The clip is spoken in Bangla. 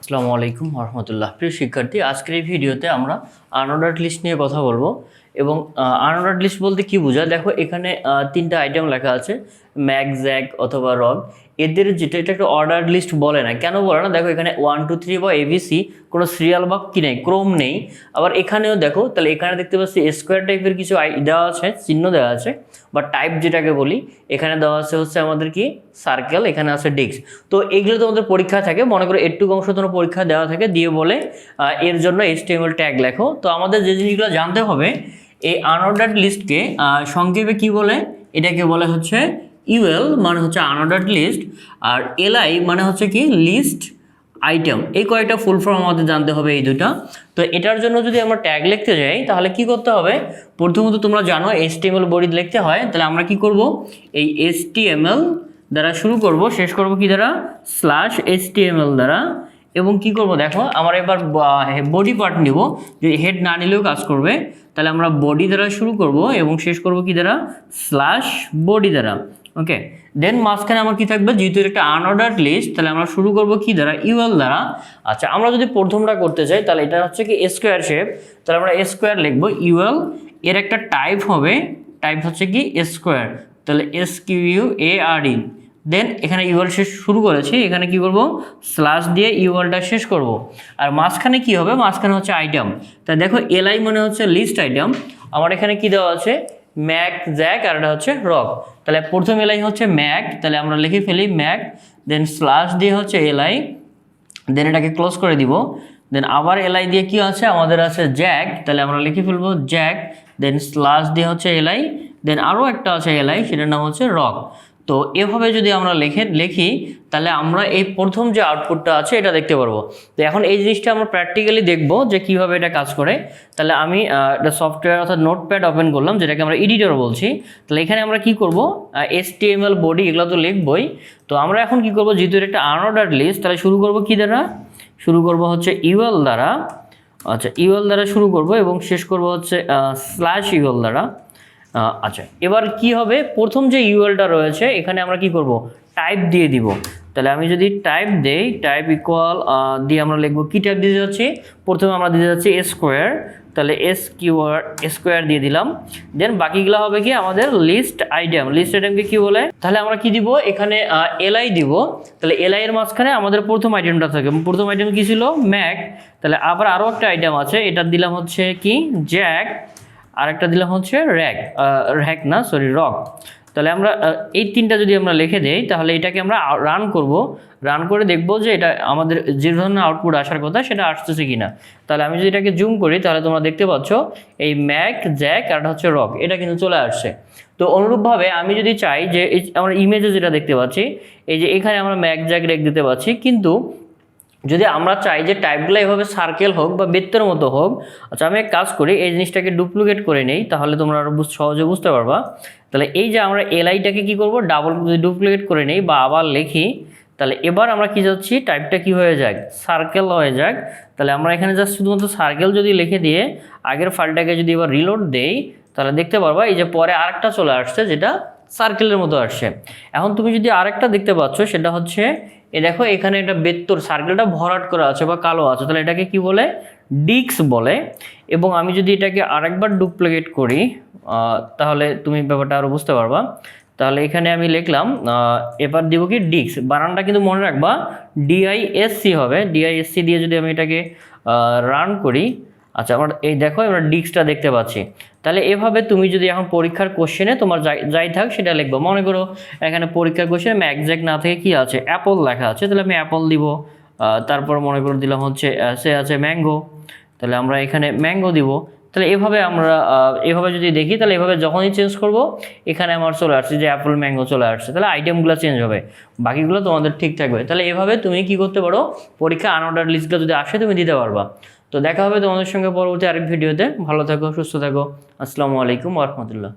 আসসালামু আলাইকুম রহমতুল্লাহ। প্রিয় শিক্ষার্থী, আজকের এই ভিডিওতে আমরা আনঅর্ডার্ড লিস্ট নিয়ে কথা বলবো। এবং আনঅর্ডার্ড লিস্ট বলতে কি বোঝায়, দেখো এখানে তিনটা আইটেম লেখা আছে, ম্যাক, জ্যাক অথবা রগ। এদের যেটা এটা একটা অর্ডার্ড লিস্ট বলে না। কেন বলে না? দেখো এখানে 1 2 3 বা এবিসি কোনো সিরিয়াল বা কি নেই, ক্রম নেই। আবার এখানেও দেখো, তাহলে এখানে দেখতে পাচ্ছি স্কোয়ার টাইপের কিছু দেওয়া আছে, চিহ্ন দেওয়া আছে বা টাইপ যেটাকে বলি। এখানে দেওয়া আছে হচ্ছে আমাদের কি সার্কেল, এখানে আছে ডিস্ক। তো এগুলো তোমাদের পরীক্ষা থাকে, মনে করো একটু অংশ তোমার পরীক্ষা দেওয়া থাকে, দিয়ে বলে এর জন্য HTML ট্যাগ লেখো। তো আমাদের যে জিনিসগুলো জানতে হবে, এই আনঅর্ডার্ড লিস্টকে সংক্ষেপে কি বলে, এটাকে বলে হচ্ছে ইউএল মানে হচ্ছে আনঅর্ডার্ড লিস্ট, আর এলআই মানে হচ্ছে কি লিস্ট আইটেম। এই কয়েকটা ফুল ফর্ম আমাদের জানতে হবে, এই দুটা। তো এটার জন্য যদি আমরা ট্যাগ লিখতে যাই তাহলে কি করতে হবে, প্রথমত তোমরা জানো HTML বডি লিখতে হয়। তাহলে আমরা কি করব, এই HTML দ্বারা শুরু করব, শেষ করব কি দ্বারা, /HTML দ্বারা। এবং কি করব, দেখো আমরা এবার বডি পার্ট নিব, যদি হেড না নিলেও কাজ করবে। তাহলে আমরা বডি দ্বারা শুরু করব এবং শেষ করব কি দ্বারা, /body দ্বারা। ওকে, দেন মাঝখানে আমার কি থাকবে, যেহেতু একটা আনঅর্ডার্ড লিস্ট, তাহলে আমরা শুরু করব কি দ্বারা, ইউএল দ্বারা। আচ্ছা, আমরা যদি প্রথমটা করতে চাই তাহলে এটা হচ্ছে কি স্কোয়ার শেপ, তাহলে আমরা স্কোয়ার লিখবো ইউএল। এর একটা টাইপ হবে, টাইপ হচ্ছে কি স্কোয়ার, তাহলে SQUARE। দেন এখানে ইউএল শেষ শুরু করেছি, এখানে কি করব, স্ল্যাশ দিয়ে ইউএলটা শেষ করব। আর মাঝখানে কি হবে, মাঝখানে হচ্ছে আইটেম। তাই দেখো এলআই মানে হচ্ছে লিস্ট আইটেম। আমার এখানে কি দেওয়া আছে, ম্যাক, জ্যাক, আর এটা হচ্ছে রক। তাহলে প্রথম এলআই হচ্ছে ম্যাক, তাহলে আমরা লিখে ফেলি ম্যাক, দেন স্ল্যাশ দিয়ে হচ্ছে এলআই, দেন এটাকে ক্লোজ করে দিব। দেন আবার এলআই দিয়ে কি আছে, আমাদের আছে জ্যাক, তাহলে আমরা লিখে ফেলবো জ্যাক, দেন স্ল্যাশ দিয়ে হচ্ছে এলআই, দেন আরও একটা আছে এলআই, সেটার নাম হচ্ছে রক। তো এভাবে যদি আমরা লিখি তাহলে আমরা এই প্রথম যে আউটপুটটা আছে এটা দেখতে পারবো। তো এখন এই জিনিসটা আমরা প্র্যাকটিক্যালি দেখবো যে কিভাবে এটা কাজ করে। তাহলে আমি একটা সফটওয়্যার অর্থাৎ নোটপ্যাড ওপেন করলাম, যেটাকে আমরা এডিটর বলছি। তাহলে এখানে আমরা কি করব, HTML বডি এগুলো তো লিখবই। তো আমরা এখন কি করব, যেহেতু এটা একটা আনঅর্ডার্ড লিস্ট, তাহলে শুরু করব কি দ্বারা, শুরু করব হচ্ছে ইউএল দ্বারা। আচ্ছা, ইউএল দ্বারা শুরু করব এবং শেষ করব হচ্ছে /UL দ্বারা। আচ্ছা, এবার কি হবে, প্রথম যে ইউএলটা রয়েছে এখানে আমরা কি করব, টাইপ দিয়ে দিব। তাহলে আমি যদি টাইপ দেই, টাইপ ইকুয়াল দিয়ে আমরা লিখবো, কি টাইপ দিতে যাচ্ছি, প্রথমে আমরা দিতে যাচ্ছি স্কোয়ার, তাহলে স্কোয়ার দিয়ে দিলাম। দেন বাকিগুলো হবে কি আমাদের লিস্ট আইটেম। লিস্ট আইটেমকে কি বলে, তাহলে আমরা কি দিব, এখানে এলআই দিব। তাহলে এলআই এর মাঝখানে আমাদের প্রথম আইটেমটা থাকে, প্রথম আইটেম কি ছিল, ম্যাক। তাহলে আবার আরও একটা আইটেম আছে, এটা দিলাম হচ্ছে কি জ্যাক, আর একটা দিলাম হচ্ছে রক। তাহলে আমরা এই তিনটা যদি আমরা লিখে দেই তাহলে এটাকে আমরা রান করব, রান করে দেখব যে এটা আমাদের যে ধরনের আউটপুট আসার কথা সেটা আসতেছে কিনা। তাহলে আমি যদি এটাকে জুম করি তাহলে তোমরা দেখতে পাচ্ছ এই ম্যাক, জ্যাক আর হচ্ছে রক, এটা কিন্তু চলে আসছে। তো অনুরূপভাবে আমি যদি চাই যে আমরা ইমেজে যেটা দেখতে পাচ্ছি, এই যে এখানে আমরা ম্যাক, জ্যাক রেখ দিতে পারছি, কিন্তু যদি আমরা চাই যে টাইপগুলো এভাবে সার্কেল হোক বা বৃত্তের মতো হোক, আচ্ছা আমি এক কাজ করি, এই জিনিসটাকে ডুপ্লিকেট করে নেই, তাহলে তোমরা আরও সহজে বুঝতে পারবা। তাহলে এই যে আমরা এলআইটাকে কি করব, ডাবল যদি ডুপ্লিকেট করে নেই বা আবার লিখি, তাহলে এবার আমরা কি যাচ্ছি, টাইপটা কি হয়ে যাক, সার্কেল হয়ে যাক। তাহলে আমরা এখানে জাস্ট শুধুমাত্র সার্কেল যদি লিখে দিয়ে আগের ফাইলটাকে যদি এবার রিলোড দেই, তাহলে দেখতে পারবা এই যে পরে আরেকটা চলে আসছে যেটা সার্কেলের মতো আসছে। এখন তুমি যদি আরেকটা দেখতে পাচ্ছ, সেটা হচ্ছে এ দেখো এখানে একটা বেত্তর সার্কেলটা ভরাট করা আছে বা কালো আছে, তাহলে এটাকে কি বলে, ডিস্ক বলে। এবং আমি যদি এটাকে আরেকবার ডুপ্লিকেট করি তাহলে তুমি ব্যাপারটা আরও বুঝতে পারবা। তাহলে এখানে আমি লিখলাম, এবার দিব কি ডিস্ক, বানানটা কিন্তু মনে রাখবা DISC হবে, DISC দিয়ে যদি আমি এটাকে রান করি, আচ্ছা আমার এই দেখো আমরা ডিস্কটা দেখতে পাচ্ছি। তাহলে এভাবে তুমি যদি এখন পরীক্ষার কোশ্চেনে তোমার যাই থাক সেটা লিখবো, মনে করো এখানে পরীক্ষার কোশ্চেনে ম্যাক, জ্যাক না থেকে কি আছে, অ্যাপল লেখা আছে, তাহলে আমি অ্যাপল দিব। তারপর মনে করে দিলাম হচ্ছে সে আছে ম্যাঙ্গো, তাহলে আমরা এখানে ম্যাঙ্গো দিব। তাহলে এভাবে আমরা এভাবে যদি দেখি, তাহলে এভাবে যখনই চেঞ্জ করব এখানে আমার চলে আসছে যে অ্যাপল, ম্যাঙ্গো চলে আসছে, তাহলে আইটেমগুলো চেঞ্জ হবে, বাকিগুলো তোমাদের ঠিক থাকবে। তাহলে এভাবে তুমি কি করতে পারো, পরীক্ষা আনঅর্ডার লিস্টগুলো যদি আসে তুমি দিতে পারবা। তো দেখা হবে তোমাদের সঙ্গে পরবর্তী আরেক ভিডিওতে। ভালো থাকো, সুস্থ থাকো। আসসালামু আলাইকুম ওয়া রাহমাতুল্লাহ।